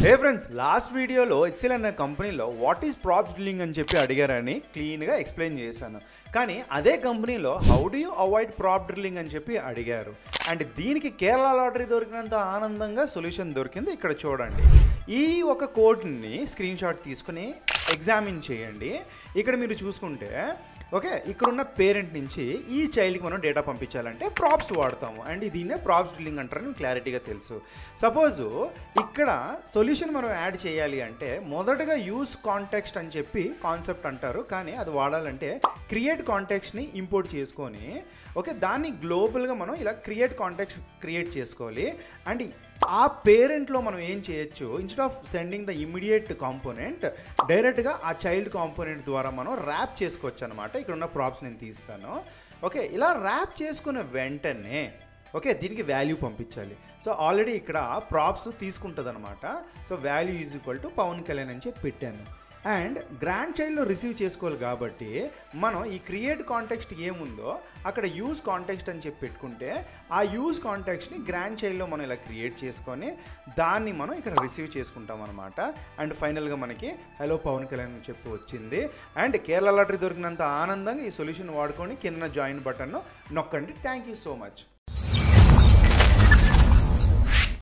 Hey friends, last video lo HCL అనే కంపెనీలో what is props drilling అని చెప్పి అడిగారని క్లీన్గా ఎక్స్ప్లెయిన్ చేశాను. కానీ అదే కంపెనీలో how do you avoid prop drilling అని చెప్పి అడిగారు. అండ్ దీనికి కేరళ లాటరీ దొరికినంత ఆనందంగా సొల్యూషన్ దొరికింది. ఇక్కడ చూడండి, ఈ ఒక కోడ్ని స్క్రీన్ షాట్ తీసుకుని ఎగ్జామిన్ చేయండి. ఇక్కడ మీరు చూసుకుంటే ఓకే, ఇక్కడున్న పేరెంట్ నుంచి ఈ చైల్డ్కి మనం డేటా పంపించాలంటే ప్రాప్స్ వాడతాము. అండ్ దీన్నే ప్రాప్స్ డ్రిల్లింగ్ అంటారని క్లారిటీగా తెలుసు. సపోజు ఇక్కడ సొల్యూషన్ మనం యాడ్ చేయాలి అంటే మొదటగా యూస్ కాంటెక్స్ట్ అని చెప్పి కాన్సెప్ట్ అంటారు. కానీ అది వాడాలంటే క్రియేట్ కాంటెక్స్ట్ని ఇంపోర్ట్ చేసుకొని ఓకే, దాన్ని గ్లోబల్గా మనం ఇలా క్రియేట్ కాంటెక్స్ట్ క్రియేట్ చేసుకోవాలి. అండ్ ఆ పేరెంట్లో మనం ఏం చేయొచ్చు, instead of sending the immediate component డైరెక్ట్గా ఆ చైల్డ్ కాంపోనెంట్ ద్వారా మనం ర్యాప్ చేసుకోవచ్చు అనమాట. ఇక్కడ ఉన్న ప్రాప్స్ నేను తీస్తాను. ఓకే, ఇలా ర్యాప్ చేసుకున్న వెంటనే ఓకే, దీనికి వాల్యూ పంపించాలి. సో ఆల్రెడీ ఇక్కడ ప్రాప్స్ తీసుకుంటుంది అనమాట. So value is equal to Pavan Kalyan అని చెప్పి పెట్టాను. అండ్ గ్రాండ్ చైల్డ్లో రిసీవ్ చేసుకోవాలి కాబట్టి మనం ఈ క్రియేట్ కాంటెక్స్ట్ ఏముందో అక్కడ యూజ్ కాంటెక్స్ట్ అని చెప్పి పెట్టుకుంటే ఆ యూజ్ కాంటెక్స్ట్ని గ్రాండ్ చైల్డ్లో మనం ఇలా క్రియేట్ చేసుకొని దాన్ని మనం ఇక్కడ రిసీవ్ చేసుకుంటాం అనమాట. అండ్ ఫైనల్గా మనకి హలో పవన్ కళ్యాణ్ అని చెప్పి వచ్చింది. అండ్ కేరళ లాటరీ దొరికినంత ఆనందంగా ఈ సొల్యూషన్ వాడుకొని కింద జాయిన్ బటన్ను నొక్కండి. Thank you so much.